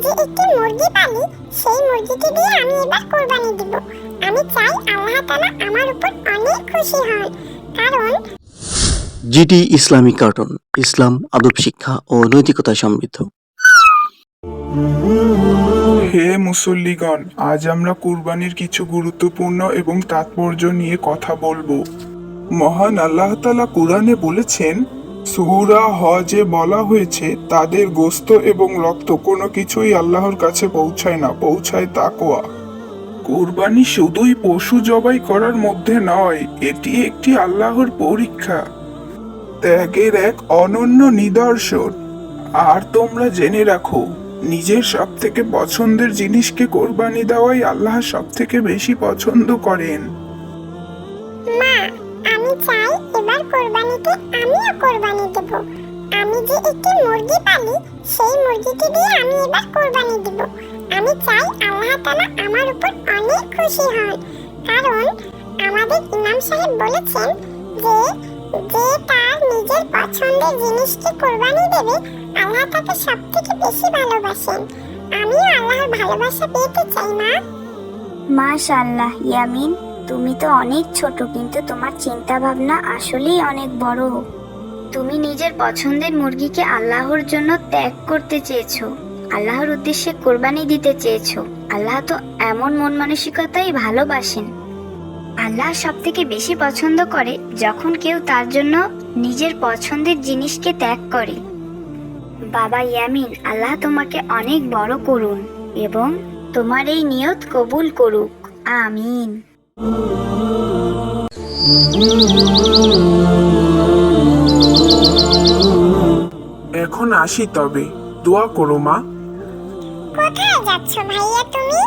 যে একটি মুরগি পালি, সেই মুরগিটি দিয়ে আমি এবার কোরবানি দিব। আমি চাই আল্লাহ তাআলা আমার উপর অনেক খুশি হন, কারণ জিডি ইসলামিক কার্টুন, ইসলাম, আদব শিক্ষা ও নৈতিকতা সমৃদ্ধ। হে মুসল্লিগণ, আজ আমরা কুরবানির কিছু গুরুত্বপূর্ণ এবং তাৎপর্য নিয়ে কথা বলবো। মহান আল্লাহ তাআলা কুরআনে বলেছেন, সূরা হজে বলা হয়েছে, তাদের গোশত এবং রক্ত কোনো কিছুই আল্লাহর কাছে পৌঁছায় না, পৌঁছায় তাকওয়া। কুরবানি শুধুই পশু জবাই করার মধ্যে নয়, এটি একটি আল্লাহর পরীক্ষা, ত্যাগের এক অনন্য নিদর্শন। আর তোমরা জেনে রাখো, নিজের সব থেকে পছন্দের জিনিসকে কোরবানি দেওয়াই আল্লাহ সব থেকে বেশি পছন্দ করেন। মা, আমি চাই এবার কোরবানিতে আমিও কোরবানি দেব। আমি যে একটি মুরগি পালি, সেই মুরগিটি দিয়ে আমি এবার কোরবানি দিব। আমি চাই আল্লাহ তাআলা আমার উপর অনেক খুশি হন, কারণ আমাদের ইমাম সাহেব বলেছেন যে যে তার নিজের পছন্দের জিনিসকে কোরবানি দেবে, আল্লাহ তাকে সবথেকে বেশি ভালোবাসেন। আমিও আল্লাহর ভালোবাসা পেতে চাই। মা, মাশাআল্লাহ ইয়ামিন, তুমি তো অনেক ছোট, কিন্তু তোমার চিন্তা ভাবনা আসলেই অনেক বড়। তুমি নিজের পছন্দের মুরগিকে আল্লাহর জন্য ত্যাগ করতে চেয়েছো, আল্লাহর উদ্দেশ্যে কোরবানি দিতে চেয়েছো। আল্লাহ তো এমন মন মানসিকতাই ভালোবাসেন। আল্লাহ সব থেকে বেশি পছন্দ করে যখন কেউ তার জন্য নিজের পছন্দের জিনিসকে ত্যাগ করে। বাবা ইয়ামিন, আল্লাহ তোমাকে অনেক বড় করুন এবং তোমার এই নিয়ত কবুল করুক। আমিন। এখন আসি, তবে দোয়া করো মা। কোথায় যাচ্ছ ভাইয়া তুমি?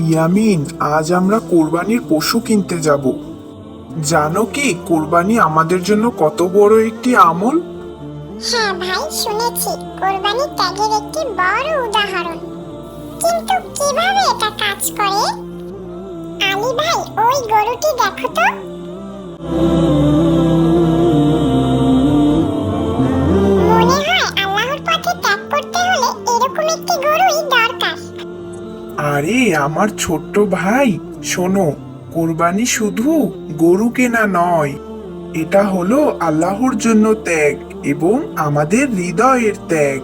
ইয়ামিন, আজ আমরা কোরবানির পশু কিনতে যাব। জানো কি কোরবানি আমাদের জন্য কত বড় একটি আমল? হ্যাঁ ভাই, শুনেছি কোরবানি ত্যাগের একটি বড় উদাহরণ। কিন্তু কিভাবে এটা কাজ করে? আলী ভাই, ওই গরুটি দেখো তো। মনে হয় আল্লাহর পথে ত্যাগ করতে হলে এরকম একটি গরুই দরকার। আরে আমার ছোট্ট ভাই, শোনো, কোরবানি শুধু গরু কেনা নয়, এটা হলো আল্লাহর জন্য ত্যাগ এবং আমাদের হৃদয়ের ত্যাগ।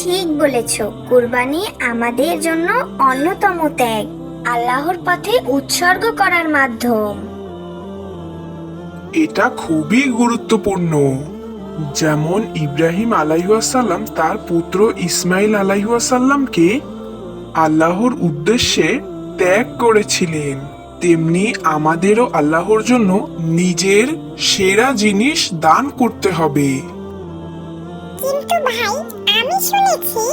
ঠিক বলেছ, কুরবানি আমাদের জন্য অন্যতম ত্যাগ, আল্লাহর পথে উৎসর্গ করার মাধ্যম। এটা খুবই গুরুত্বপূর্ণ। যেমন ইব্রাহিম আলাইহিসসালাম তার পুত্র ইসমাইল আলাইহিসসালামকে আল্লাহর উদ্দেশ্যে ত্যাগ করেছিলেন, তেমনি আমাদেরও আল্লাহর জন্য নিজের সেরা জিনিস দান করতে হবে। কিন্তু ভাই, আমি শুনেছি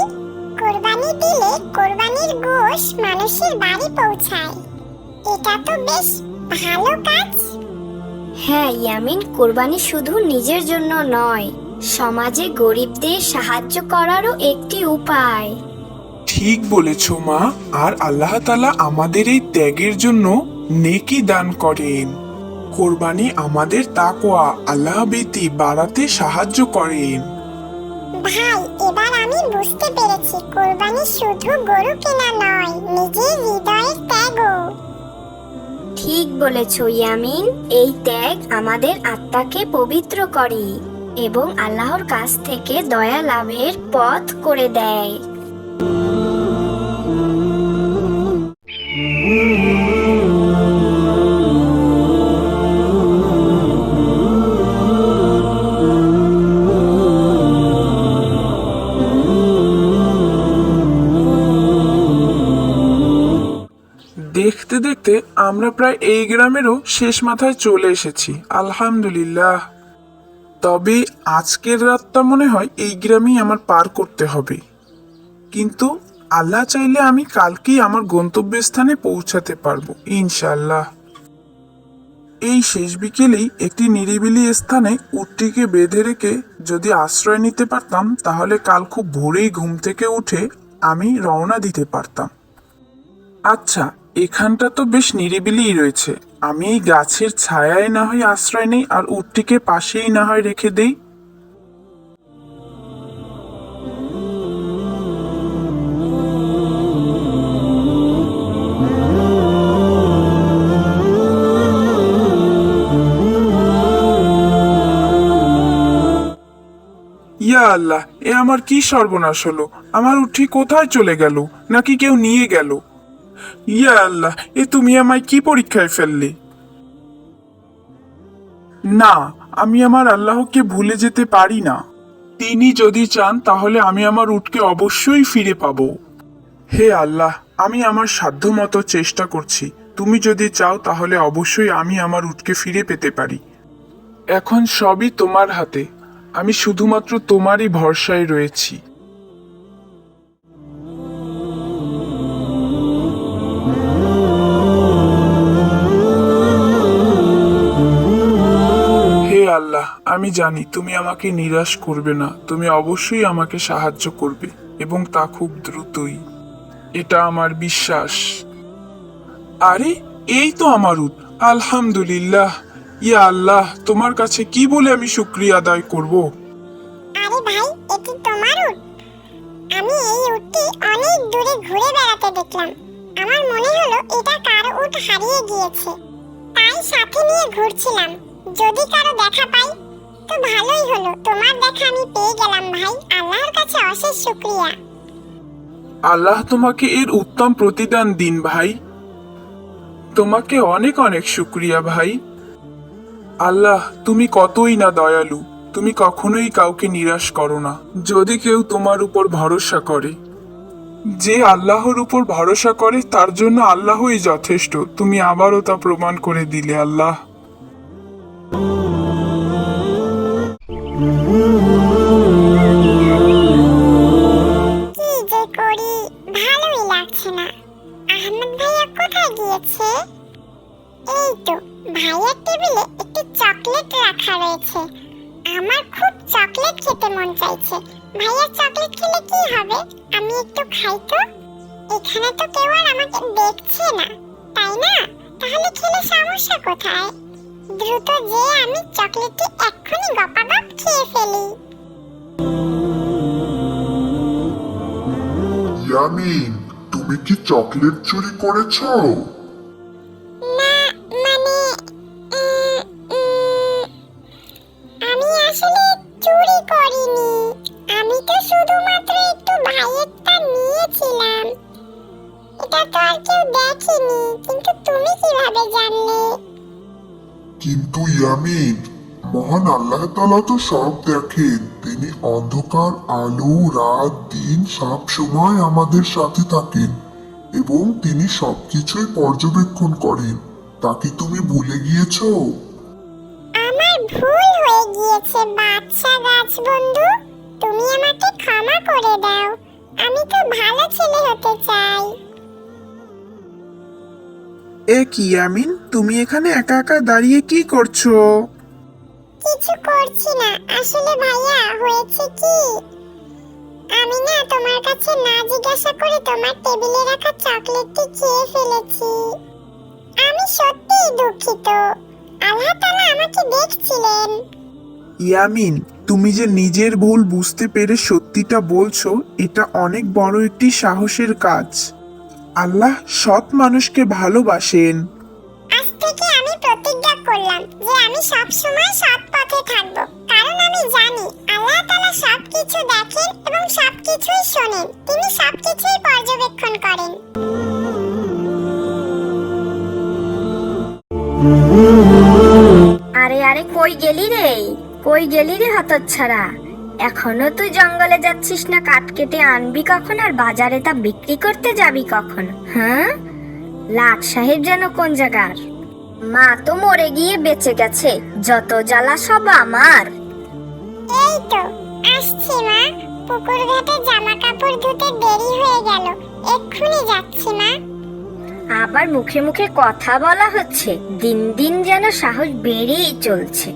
কোরবানি দিলে কোরবানির গোশ মানুষের বাড়ি পৌঁছায়। এটা তো বেশ ভালো কাজ। হ্যাঁ ইয়ামিন, কোরবানি শুধু নিজের জন্য নয়, সমাজে গরিবদের সাহায্য করারও একটি উপায়। ঠিক বলেছ মা, আর আল্লাহ তাআলা আমাদের এই ত্যাগের জন্য নেকি দান করেন। কোরবানি আমাদের তাকওয়া, আল্লাহ ভীতি বাড়াতে সাহায্য করেন। ভাই, এবার আমি বুঝতে পেরেছি কোরবানি শুধু গরু কেনা নয়, নিজের হৃদয়ের ত্যাগও। ঠিক বলেছ ইয়ামিন, এই ত্যাগ আমাদের আত্মাকে পবিত্র করে এবং আল্লাহর কাছ থেকে দয়া লাভের পথ করে দেয়। দেখতে দেখতে আমরা প্রায় এই গ্রামেরও শেষ মাথায় চলে এসেছি, আলহামদুলিল্লাহ। তবে আজকের রাতটা মনে হয় এই গ্রামেই আমার পার করতে হবে, কিন্তু আল্লাহ চাইলে আমি কালকেই আমার গন্তব্যস্থানে পৌঁছাতে পারবো ইনশাআল্লাহ। এই শেষ বিকেলেই একটি নিরিবিলি স্থানে উটটিকে বেঁধে রেখে যদি আশ্রয় নিতে পারতাম, তাহলে কাল খুব ভোরেই ঘুম থেকে উঠে আমি রওনা দিতে পারতাম। আচ্ছা, এখানটা তো বেশ নিরিবিলিই রয়েছে, আমি এই গাছের ছায়ায় না হয় আশ্রয় নেই আর উটটিকে পাশেই না হয় রেখে দেই। আল্লাহ, এ আমার কি সর্বনাশ হলো? আমার উঠি কোথায় চলে গেল? নাকি কেউ নিয়ে গেল? ইয়া আল্লাহ, এ তুমি আমায় কি পরীক্ষায় ফেললে? না, আমি আমার আল্লাহকে ভুলে যেতে পারি না। তিনি যদি চান তাহলে আমি আমার উটকে অবশ্যই ফিরে পাবো। হে আল্লাহ, আমি আমার সাধ্যমতো চেষ্টা করছি। তুমি যদি চাও তাহলে অবশ্যই আমি আমার উটকে ফিরে পেতে পারি। এখন সবই তোমার হাতে। আমি শুধুমাত্র তোমারই ভরসায় রয়েছি। হে আল্লাহ, আমি জানি তুমি আমাকে নিরাশ করবে না। তুমি অবশ্যই আমাকে সাহায্য করবে এবং তা খুব দ্রুতই। এটা আমার বিশ্বাস। আরে, এই তো আমার উট। আলহামদুলিল্লাহ। ইয়া আল্লাহ, তোমার কাছে কি বলে আমি শুকরিয়া আদায় করব? আরে ভাই, এটি তোমার উট? আমি এই উটটি অনেক দূরে ঘুরে বেড়াতে দেখলাম। আমার মনে হলো এটা কারো উট হারিয়ে গিয়েছে, তাই সাথে নিয়ে ঘুরছিলাম। যদি কারো দেখা পাই তো ভালোই হলো। তোমার দেখা আমি পেয়ে গেলাম ভাই। আল্লাহর কাছে অশেষ শুকরিয়া। আল্লাহ তোমাকে এর উত্তম প্রতিদান দিন ভাই। তোমাকে অনেক অনেক শুকরিয়া ভাই। আল্লাহ, তুমি কতই না দয়ালু। তুমি কখনোই কাউকে নিরাশ করো না যদি কেউ তোমার উপর ভরসা করে। যে আল্লাহর উপর ভরসা করে তার জন্য আল্লাহই যথেষ্ট। তুমি আবারও তা প্রমাণ করে দিলে আল্লাহ। কি যে করি, ভালোই লাগছে না। আহমদ ভাইয়া কোথায় গিয়েছে? এই তো, ভাইয়ার টেবিলে একটি চকলেট রাখা রয়েছে। আমার খুব চকলেট খেতে মন চাইছে। ভাইয়া চকলেট খেলে কি হবে? আমি একটু খাই তো। এখানে তো কেউ আর আমাকে দেখছে না, তাই না? তাহলে খেলে সমস্যা কোথায়? দ্রুত যে আমি চকলেটটি এক্ষুনি গপাগপ খেয়ে ফেলি। ইয়ামিন, তুমি কি চকলেট চুরি করেছো? না, মানে আমি আসলে চুরি করিনি। আমি তো শুধুমাত্র একটু ভাইয়েরটা নিয়েছিলাম। এটা তো আর কেউ দেখেনি। কিন্তু তুমি কিভাবে জানলে? কিন্তু ইয়ামিন, মহান আল্লাহ তাআলা তো সব দেখেন। তিনি অন্ধকার, আলো, রাত, দিন সব সময় আমাদের সাথে থাকেন এবং তিনি সবকিছুই পর্যবেক্ষণ করেন। তা কি তুমি ভুলে গিয়েছো? আমার ভুল হয়ে গিয়েছে বাচ্চা গাছ বন্ধু। তুমি আমাকে ক্ষমা করে দাও। আমি তো ভালো ছেলে হতে চাই। এ কি ইয়ামিন, তুমি এখানে একা একা দাঁড়িয়ে কি করছো? কিছু করছি না। আসলে ভাইয়া, হয়েছে কি, আমি না তোমার কাছে না জিজ্ঞাসা করে তোমার টেবিলে রাখা চকলেটটি খেয়ে ফেলেছি। আমি সত্যিই দুঃখিত। আল্লাহ তাআলা আমাকে দেখছিলেন। ইয়ামিন, তুমি যে নিজের ভুল বুঝতে পেরে সত্যিটা বলছো, এটা অনেক বড় একটি সাহসের কাজ। আল্লাহ সৎ মানুষকে ভালোবাসেন। আজ থেকে আমি প্রতিজ্ঞা করলাম যে আমি সব সময় সৎ পথে থাকব। কারণ আমি জানি আল্লাহ তাআলা সবকিছু দেখেন এবং সবকিছুই শোনেন। তিনি সবকিছুই পর্যবেক্ষণ করেন। আরে আরে, কই গেলি রে? কই গেলি রে হতচ্ছাড়া? এখনো তুই জঙ্গলে যাচ্ছিস না? কাঠ কেটে আনবি কখন আর বাজারে তা বিক্রি করতে যাবি কখন? হ্যাঁ, লাট সাহেব যেন কোন জায়গার? মা তো মরে গিয়ে বেঁচে গেছে, যত জ্বালা সব আমার। এই তো আসছি মা। পুকুর ঘাটে জামা কাপড় ধুতে দেরি হয়ে গেল। এক্ষুনি যাচ্ছি মা। আবার মুখে মুখে কথা বলা হচ্ছে। দিন দিন যেন সাহস বেড়েই চলছে।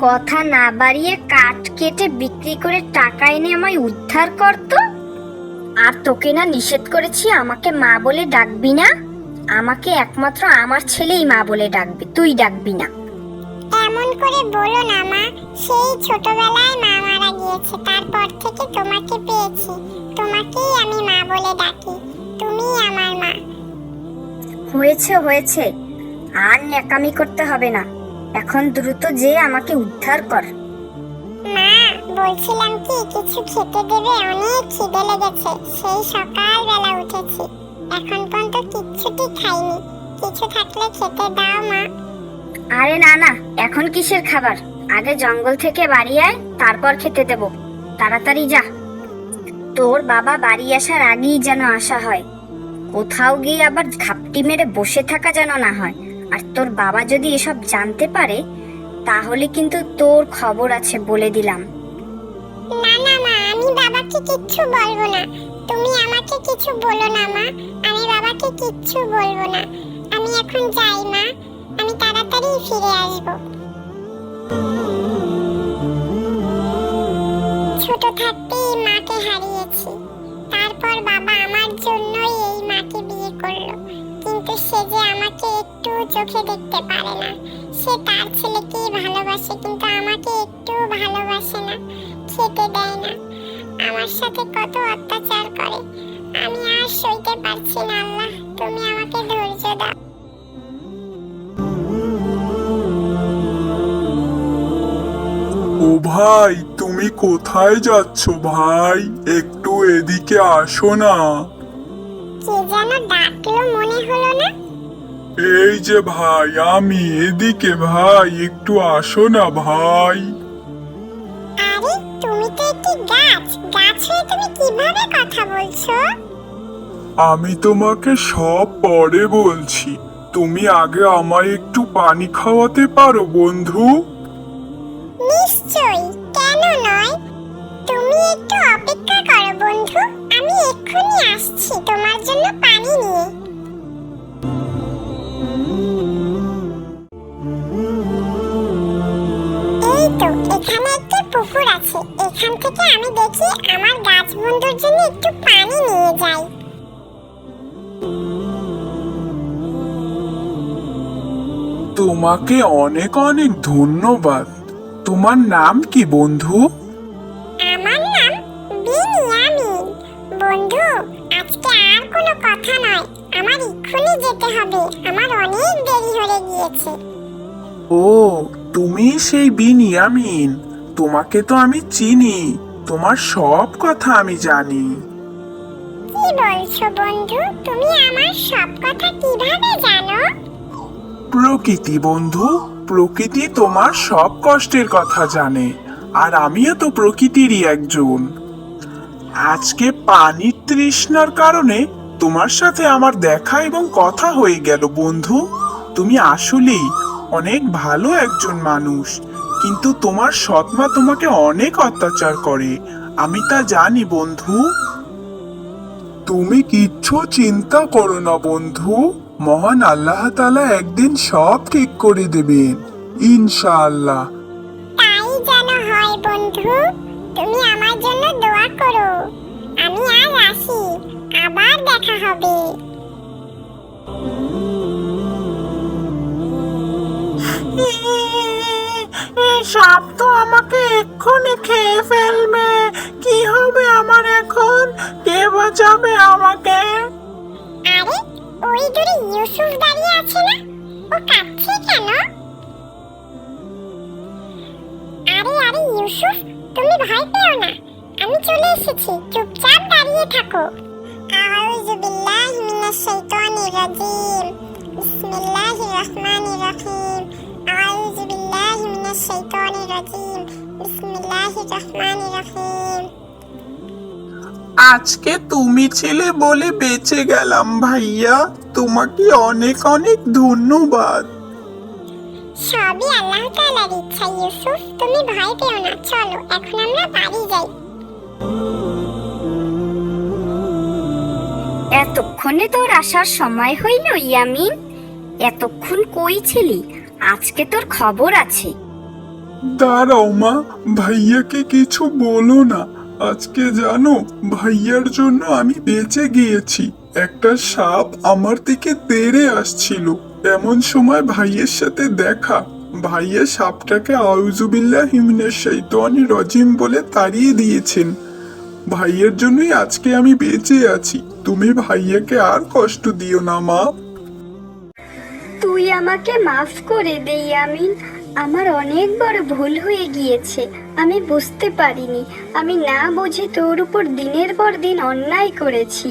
কথা না বাড়িয়ে কাঠ কেটে বিক্রি করে টাকা এনে আমায় উদ্ধার করতো। আর তোকে না নিষেধ করেছি আমাকে মা বলে ডাকবি না? আমাকে একমাত্র আমার ছেলেই মা বলে ডাকবে, তুই ডাকবি না। এমন করে বলো না মা। সেই ছোটবেলায় মা মারা গিয়েছে, তারপর থেকে তোমাকে পেয়েছি। তোমাকেই আমি মা বলে ডাকি। তুমিই আমার মা। হয়েছে হয়েছে, আর ন্যাকামি করতে হবে না। এখন দ্রুত যে আমাকে উদ্ধার কর। মা, বলছিলাম কি কিছু খেতে দেবে, অনেক খিদে লেগেছে। সেই সকালবেলা উঠেছি, এখন পর্যন্ত কিচ্ছুটি খাইনি। কিছু থাকলে খেতে দাও মা। আরে না না, এখন কিসের খাবার? আগে জঙ্গল থেকে বাড়ি আয়, তারপর খেতে দেব। তাড়াতাড়ি যা। তোর বাবা বাড়ি আসার আগেই যেন আসা হয়, কোথাও গিয়ে আবার ঘাপটি মেরে বসে থাকা যেন না হয়। আর তোর বাবা যদি এসব জানতে পারে তাহলে কিন্তু তোর খবর আছে, বলে দিলাম। না না মা, আমি বাবাকে কিচ্ছু বলবো না। তুমি আমাকে কিছু বলো না মা, আমি বাবাকে কিচ্ছু বলবো না। আমি এখন যাই মা, আমি তাড়াতাড়ি ফিরে আসবো। ছোট থাকতেই মাকে হারিয়েছি, তারপর বাবা আমার জন্যই এই মাকে বিয়ে করলো। কিন্তু সে যে আমাকে একটু চোখে দেখতে পারে না। সে তার ছেলেকেই ভালোবাসে, কিন্তু আমাকে একটু ভালোবাসে না, খেতে দেয় না, আমার সাথে কত অত্যাচার করে। আমি আর সইতে পারছি না। আল্লাহ, তুমি আমাকে ধৈর্য দাও। ও ভাই, তুমি কোথায় যাচ্ছ ভাই? একটু এদিকে আসো না। কে যেন ডাকলো, মনে হলো না। এই যে ভাই, আমি এদিকে ভাই, একটু আসো না ভাই। আরে তুমি তো একটি গাছ, গাছ হয়ে তুমি কিভাবে কথা বলছো? আমি তোমাকে সব পরে বলছি, তুমি আগে আমায় একটু পানি খাওয়াতে পারো বন্ধু? নিশ্চয়ই, কেন নয়। তুমি একটু অপেক্ষা করো বন্ধু, আমি এক্ষুনি আসছি তোমার জন্য পানি নিয়ে। এই তো, এখানে একটি পুকুর আছে। এখান থেকে আমি দেখি আমার গাছ বন্ধুর জন্য একটু পানি নিয়ে যাই। তোমাকে অনেক অনেক ধন্যবাদ। তোমার নাম কি বন্ধু? আমার নাম বিনিয়ামিন। বন্ধু, আজকে আর কোনো কথা নয়, আমার এক্ষুনি যেতে হবে, আমার অনেক দেরি হয়ে গিয়েছে। ও, তুমি সেই বিনিয়ামিন। তোমাকে তো আমি চিনি, তোমার সব কথা আমি জানি। কি বলছো বন্ধু, তুমি আমার সব কথা কিভাবে জানো? প্রকৃতি বন্ধু, প্রকৃতি তোমার সব কষ্টের কথা জানে, আর আমিও তো প্রকৃতিরই একজন। আজকে পানির তৃষ্ণার কারণে তোমার সাথে আমার দেখা এবং কথা হয়ে গেল বন্ধু। তুমি আসলেই অনেক ভালো একজন মানুষ, কিন্তু তোমার সৎমা তোমাকে অনেক অত্যাচার করে, আমি তা জানি বন্ধু। তুমি কিচ্ছু চিন্তা করো না বন্ধু, মহান আল্লাহ তাআলা একদিন সব ঠিক করে দেবেন, ইনশাআল্লাহ। তাই যেন হয় বন্ধু, তুমি আমার জন্য দোয়া করো। আমি আজ আসি, আবার দেখা হবে। সাপ তো আমাকে এক্ষুনি খেয়ে ফেলবে, কি হবে আমার এখন? কে বাঁচাবে আমাকে? আরে, ওই দূরে ইউসুফ দাঁড়িয়ে আছে না? ও কাঁদছে কেন? আরে আরে ইউসুফ, তুমি ভয় পেও না, আমি চলে এসেছি, চুপচাপ দাঁড়িয়ে থাকো। আউযু বিল্লাহি মিনাশ শাইতানির রাজিম, বিসমিল্লাহির রহমানির রহিম। আউযু বিল্লাহি মিনাশ শাইতানির রাজিম, বিসমিল্লাহির রহমানির রহিম। আজকে তুমি ছিলে বলে বেঁচে গেলাম ভাইয়া, তোমাকে অনেক অনেক ধন্যবাদ। সবই আল্লাহ তাআলার ইচ্ছা ইউসুফ, তুমি ভয় পেও না। চলো এখন আমরা বাড়ি যাই। এতক্ষণে তোর আসার সময় হইল ইয়ামিন? এতক্ষণ কই ছিলি? আজকে তোর খবর আছে। দাঁড়াও মা, ভাইয়াকে কিছু বলো না। আজকে জানো, ভাইয়ার জন্য আমি বেঁচে গিয়েছি। একটা সাপ আমার দিকে তেড়ে আসছিল, এমন সময় ভাইয়ের সাথে দেখা। ভাইয়া সাপটাকে আউযুবিল্লাহি মিনাশ শাইতানির রাজিম বলে তাড়িয়ে দিয়েছেন। ভাইয়ের জন্যই আজকে আমি বেঁচে আছি। তুমি ভাইয়াকে আর কষ্ট দিও না মা। তুই আমাকে মাফ করে দে ইয়ামিন, আমার অনেক বড় ভুল হয়ে গিয়েছে। আমি বুঝতে পারিনি। আমি না বুঝে তোর উপর দিনের পর দিন অন্যায় করেছি।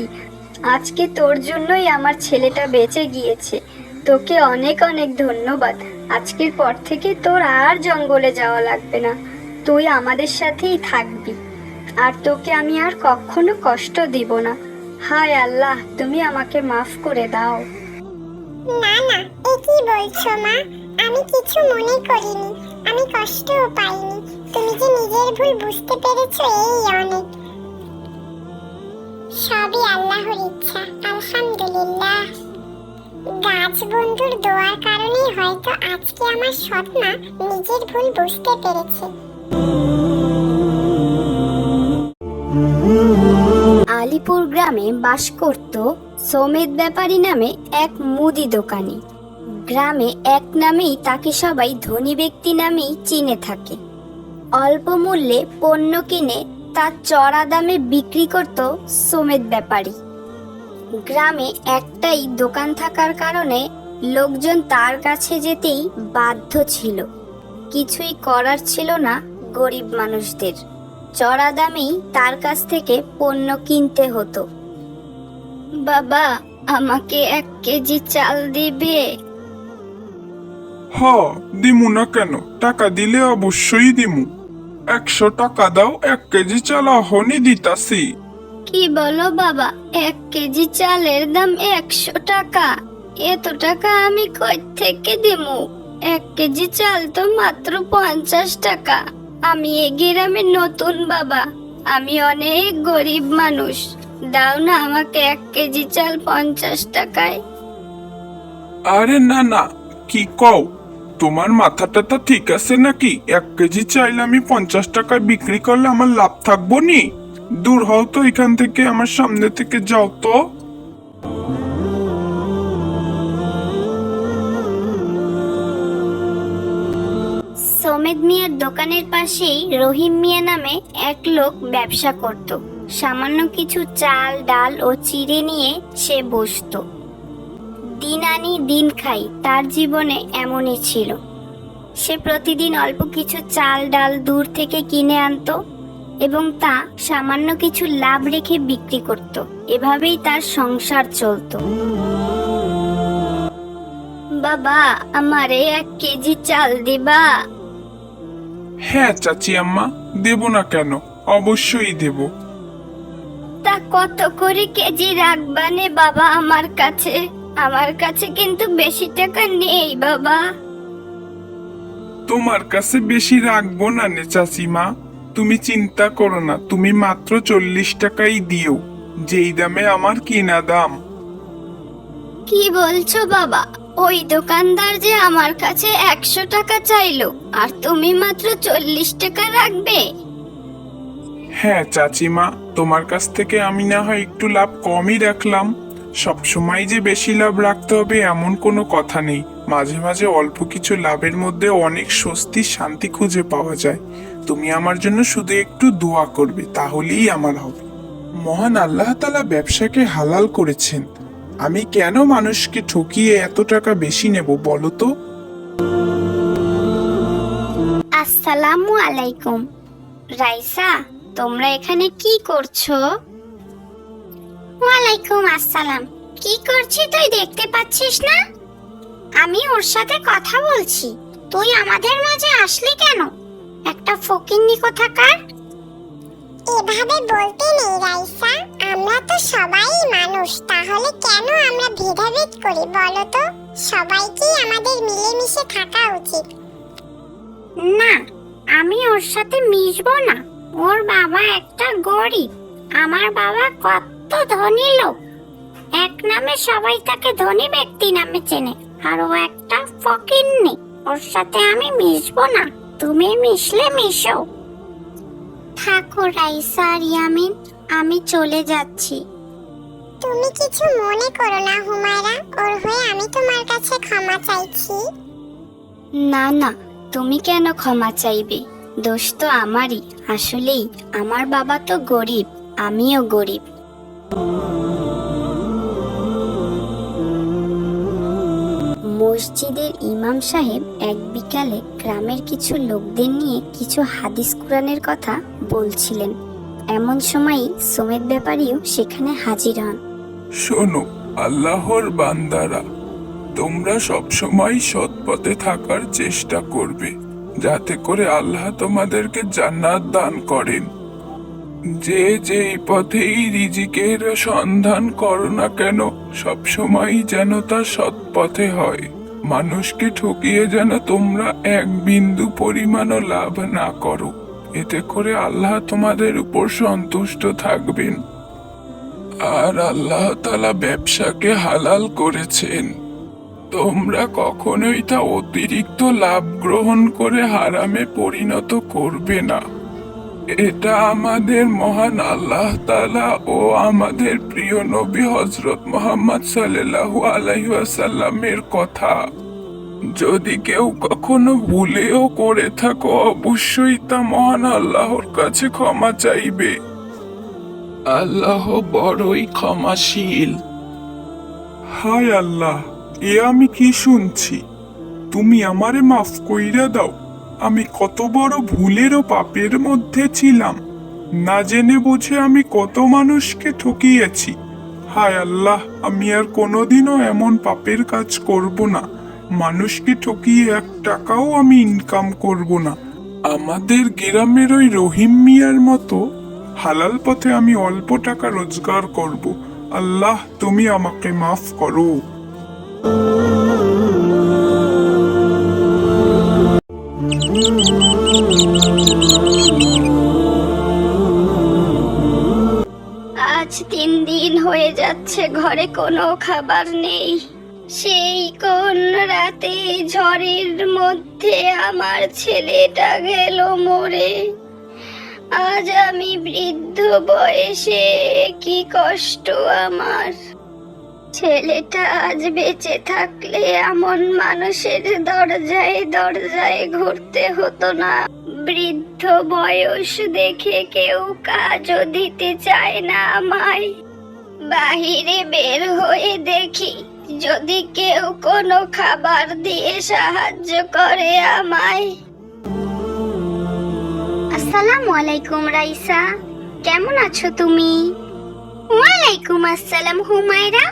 আজকে তোর জন্যই আমার ছেলেটা বেঁচে গিয়েছে। তোকে অনেক অনেক ধন্যবাদ। আজকের পর থেকে তোর আর জঙ্গলে যাওয়া লাগবে না। তুই আমাদের সাথেই থাকবি, আর তোকে আমি আর কখনো কষ্ট দিব না। হায় আল্লাহ, তুমি আমাকে মাফ করে দাও। না না, এ কি বলছো মা? আমি কিছু মনে করিনি, আমি কষ্টও পাইনি। তুমি যে নিজের ভুল বুঝতে পেরেছো, এই অনেক। সবই আল্লাহর ইচ্ছা, আলহামদুলিল্লাহ। গাছ বন্ধুর দোয়ার কারণেই হয়তো আজকে আমার সৎমা নিজের ভুল বুঝতে পেরেছে। আলিপুর গ্রামে বাস করত সমেত ব্যাপারী নামে এক মুদি দোকানি। গ্রামে এক নামেই তাকে সবাই ধনী ব্যক্তি নামেই চিনে থাকে। অল্প মূল্যে পণ্য কিনে তা চড়া দামে বিক্রি করত সমেত ব্যাপারী। গ্রামে একটাই দোকান থাকার কারণে লোকজন তার কাছে যেতেই বাধ্য ছিল। কিছুই করার ছিল না গরিব মানুষদের। চড়া দামেই তার কাছ থেকে পণ্য কিনতে হতো। বাবা, আমাকে 1 কেজি চাল দিবে? হ, দিমু না কেন? টাকা দিলে অবশ্যই দিমু। 100 টাকা দাও, 1 কেজি চাল অহনি দিতাছি। কি বলো বাবা? 1 কেজি চালের দাম 100 টাকা? এত টাকা আমি কই থেকে দিমু? 1 কেজি চাল তো মাত্র 50 টাকা। আমি এই গ্রামে নতুন বাবা, আমি অনেক গরিব মানুষ। দাও না আমাকে 1 কেজি চাল 50 টাকায়। আরে না না, কি কও? তোমার মাথাটা তো ঠিক আছে নাকি? 1 কেজি চাইলে আমি 50 টাকায় বিক্রি করলে আমার লাভ থাকবো নি? দূর হও তো এখান থেকে, আমার সামনে থেকে যাও তো। সমেত মিয়ার দোকানের পাশেই রহিম মিয়া নামে এক লোক ব্যবসা করত। সামান্য কিছু চাল ডাল ও চিড়ে নিয়ে সে বসতো। দিন আনি দিন খাই, তার জীবনে এমনই ছিল। সে প্রতিদিন অল্প কিছু চাল ডাল দূর থেকে কিনে আনতো এবং তা সামান্য কিছু লাভ রেখে বিক্রি করত। এভাবেই তার সংসার চলতো। বাবা, আমারে 1 কেজি চাল দিবা? হ্যাঁ চাচি আম্মা, দেব না কেন? অবশ্যই দেব। তা কত করে কেজি রাখবানে বাবা আমার কাছে? আমার কাছে কিন্তু বেশি টাকা নেই বাবা। তোমার কাছে বেশি রাখবো না নে চাচিমা, তুমি চিন্তা করো না। তুমি মাত্র 40 টাকাই দিও, যেই দামে আমার কিনা দাম। কি বলছো বাবা? ওই দোকানদার যে আমার কাছে 100 টাকা চাইলো, আর তুমি মাত্র 40 টাকা রাখবে? হ্যাঁ চাচিমা, তোমার কাছ থেকে আমি না হয় একটু লাভ কমই রাখলাম। সবসময় যে বেশি লাভ রাখতে হবে এমন কোনো কথা নেই। মাঝে মাঝে অল্প কিছু লাভের মধ্যে অনেক স্বস্তি শান্তি খুঁজে পাওয়া যায়। তুমি আমার জন্য শুধু একটু দোয়া করবে, তাহলেই আমার হবে। মহান আল্লাহ তাআলা ব্যবসাকে হালাল করেছেন। আমি কেন মানুষকে ঠকিয়ে এত টাকা বেশি নেব বলো তো? আসসালামু আলাইকুম। রাইসা, তোমরা এখানে কি করছো? ওয়ালাইকুম আসসালাম। কি করছি তুই দেখতে পাচ্ছিস না? আমি ওর সাথে কথা বলছি। তুই আমাদের মাঝে আসলি কেন? একটা ফকিন্নি কোথাকার। এভাবে বলতে নেই রাইসা, আমরা তো সবাই মানুষ, তাহলে কেন আমরা ভেদাভেদ করি বলো তো? সবাইকেই আমাদের মিলেমিশে থাকা উচিত। না, আমি ওর সাথে মিশবো না। ওর বাবা একটা গরিব, আমার বাবা কত ধনী লোক। এক নামে সবাই তাকে ধনী ব্যক্তি নামে চেনে, আর ও একটা ফকিন্নি। ওর সাথে আমি মিশবো না। তুমি মিশলে মিশো। থাকো রাইসা আর ইয়ামিন, আমি চলে যাচ্ছি। তুমি কিছু মনে করো না হুমায়রা, ওর হয়ে আমি তোমার কাছে ক্ষমা চাইছি। না না, তুমি কেন ক্ষমা চাইবে? দোষ তো আমারই। আসলেই আমার বাবা তো গরিব, আমিও গরিব। মসজিদের ইমাম সাহেব এক বিকালে গ্রামের কিছু লোকদের নিয়ে কিছু হাদিস কুরআনের কথা বলছিলেন। এমন সময়ই সোমেদ ব্যাপারীও সেখানে হাজির হন। শোনো আল্লাহর বান্দারা, তোমরা সবসময় সৎ পথে থাকার চেষ্টা করবে, যাতে করে আল্লাহ তোমাদেরকে জান্নাত দান করেন। যে যেই পথেই রিজিকের সন্ধান করো না কেন, সবসময় যেন তা সৎ পথে হয়। মানুষকে ঠকিয়ে যেন তোমরা এক বিন্দু পরিমাণও লাভ না করো, এতে করে আল্লাহ তোমাদের উপর সন্তুষ্ট থাকবেন। আর আল্লাহ তাআলা ব্যবসাকে হালাল করেছেন, তোমরা কখনোই তা অতিরিক্ত লাভ গ্রহণ করে হারামে পরিণত করবে না। এটা আমাদের মহান আল্লাহ তাআলা ও আমাদের প্রিয় নবী হযরত মুহাম্মদ সাল্লাল্লাহু আলাইহি ওয়াসাল্লামের কথা। যদি কেউ কখনো ভুলেও করে থাকো, অবশ্যই তা মহান আল্লাহর কাছে ক্ষমা চাইবে। আল্লাহ বড়ই ক্ষমাশীল। হায় আল্লাহ, এ আমি কি শুনছি? তুমি আমারে মাফ কইরা দাও। আমি কত বড় ভুলের ও পাপের মধ্যে ছিলাম। না জেনে বুঝে আমি কত মানুষকে ঠকিয়েছি। হায় আল্লাহ, আমি আর কোনোদিনও এমন পাপের কাজ করব না। মানুষকে ঠকিয়ে 1 টাকাও আমি ইনকাম করব না। আমাদের গ্রামের ওই রহিম মিয়ার মতো হালাল পথে আমি অল্প টাকা রোজগার করব। আল্লাহ, তুমি আমাকে মাফ করো। আজ 3 দিন হয়ে যাচ্ছে ঘরে কোনো খাবার নেই। সেই কোন রাতে ঝড়ের মধ্যে আমার ছেলেটা গেল মরে। আজ আমি বৃদ্ধ বয়সে, কি কষ্ট আমার। ছেলেটা আজ বেঁচে থাকলে এমন মানুষের দরজায় দরজায় ঘুরতে হতো না। বৃদ্ধ বয়স দেখে কেউ কাজও দিতে চায় না আমায়। বাহিরে বের হয়ে দেখি যদি কেউ কোনো খাবার দিয়ে সাহায্য করে আমায়। আসসালামু আলাইকুম রাইসা, কেমন আছো তুমি? ওয়ালাইকুম আসসালাম হুমায়রা,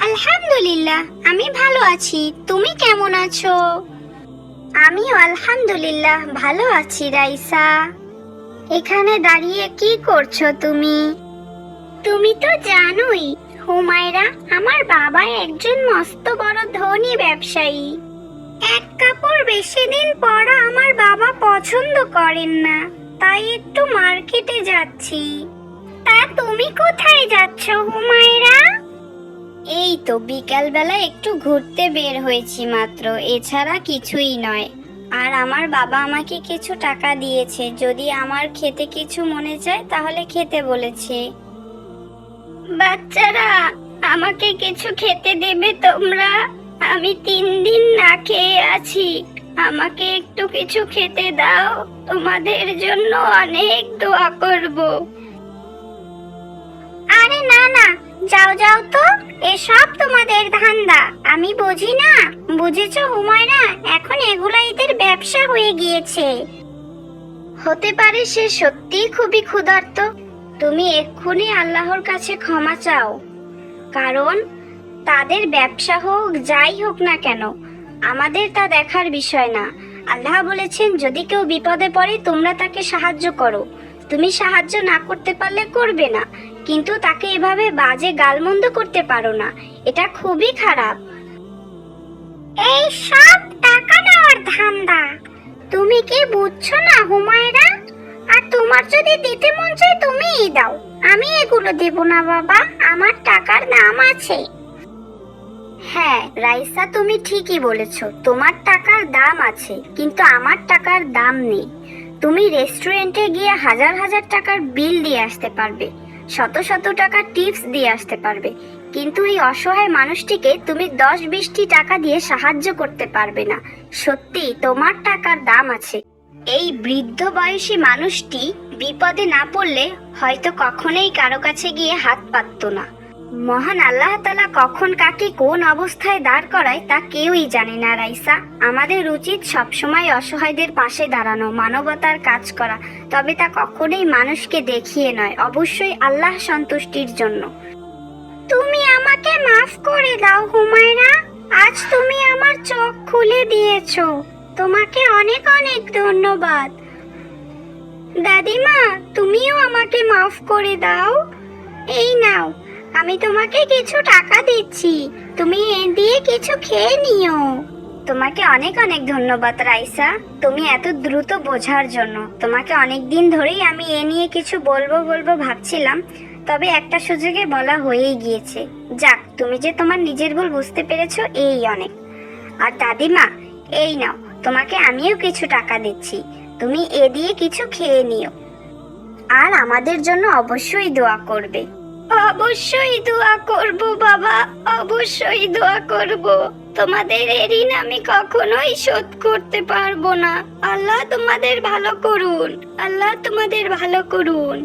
আলহামদুলিল্লাহ আমি ভালো আছি। তুমি কেমন আছো? আমিও আলহামদুলিল্লাহ ভালো আছি রাইসা। এখানে দাঁড়িয়ে কি করছো তুমি? তুমি তো জানোই হুমায়রা, আমার বাবা একজন মস্ত বড় ধনী ব্যবসায়ী। এক কাপড় বেশি দিন পরা আমার বাবা পছন্দ করেন না, তাই একটু মার্কেটে যাচ্ছি। তা তুমি কোথায় যাচ্ছ হুমায়রা? এই তো বিকাল বেলা একটু ঘুরতে বের হয়েছি মাত্র, এছাড়া কিছুই নয়। আর আমার বাবা আমাকে কিছু টাকা দিয়েছে, যদি আমার খেতে কিছু মনে চায় তাহলে খেতে বলেছে। বাচ্চারা, আমাকে কিছু খেতে দেবে তোমরা? আমি 3 দিন না খেয়ে আছি, আমাকে একটু কিছু খেতে দাও। তোমাদের জন্য অনেক দোয়া করব। আরে না না, যাও যাও তো, এসব তোমাদের ধান্দা। আমি বুঝি না, বুঝেছো হুমায়রা? এখন এগুলা এদের ব্যবসা হয়ে গিয়েছে। হতে পারে সে সত্যিই খুবই ক্ষুধার্ত। তুমি এক্ষুনি আল্লাহর কাছে ক্ষমা চাও, কারণ তাদের ব্যবসা হোক যাই হোক না কেন, আমাদের তা দেখার বিষয় না। আল্লাহ বলেছেন যদি কেউ বিপদে পড়ে তোমরা তাকে সাহায্য করো। তুমি সাহায্য না করতে পারলে করবে না, কিন্তু তাকে এভাবে বাজে গালমন্দ করতে পারো না, এটা খুবই খারাপ। এই সব টাকা নেওয়ার ধান্দা, তুমি কি বুঝছো না হুমায়রা? আর তোমার যদি দিতে মন চায় তুমিই দাও, আমি এগুলো দেব না বাবা, আমার টাকার দাম আছে। হ্যাঁ রাইসা, তুমি ঠিকই বলেছো, তোমার টাকার দাম আছে, কিন্তু আমার টাকার দাম নেই। তুমি রেস্টুরেন্টে গিয়ে হাজার হাজার টাকার বিল দিয়ে আসতে পারবে, শত শত টাকার টিপস দিয়ে আসতে পারবে, কিন্তু এই অসহায় মানুষটিকে তুমি 10-20টি টাকা দিয়ে সাহায্য করতে পারবে না। সত্যি তোমার টাকার দাম আছে। এই বৃদ্ধ বয়সী মানুষটি বিপদে না পড়লে হয়তো কখনোই কারো কাছে গিয়ে হাত পাততো না। মহান আল্লাহ তাআলা কখন কাকে কোন অবস্থায় দাঁড় করায় তা কেউই জানে না রাইসা। আমাদের উচিত সবসময় অসহায়দের পাশে দাঁড়ানো, মানবতার কাজ করা, তবে তা কখনোই মানুষকে দেখিয়ে নয়, অবশ্যই আল্লাহ সন্তুষ্টির জন্য। তুমি আমাকে মাফ করে দাও হুমায়রা, আজ তুমি আমার চোখ খুলে দিয়েছো, তোমাকে অনেক অনেক ধন্যবাদ। দাদিমা, তুমিও আমাকে মাফ করে দাও। এই নাও, আমি তোমাকে কিছু টাকা দিচ্ছি, তুমি এ দিয়ে কিছু খেয়ে নিও। তোমাকে অনেক অনেক ধন্যবাদ রাইসা, তুমি এত দ্রুত বোঝার জন্য। তোমাকে অনেক দিন ধরেই আমি এ নিয়ে কিছু বলবো ভাবছিলাম, তবে একটা সুযোগে বলা হয়েই গিয়েছে। যাক, তুমি যে তোমার নিজের ভুল বুঝতে পেরেছো, এই অনেক। আর দাদিমা, এই নাও, তোমাকে আমিও কিছু টাকা দিচ্ছি, তুমি এ দিয়ে কিছু খেয়ে নিও। আর আমাদের জন্য অবশ্যই দোয়া করবে। অবশ্যই দোয়া করব বাবা, অবশ্যই দোয়া করব। তোমাদের ঋণ আমি কখনোই শোধ করতে পারবো না। আল্লাহ তোমাদের ভালো করুন, আল্লাহ তোমাদের ভালো করুন।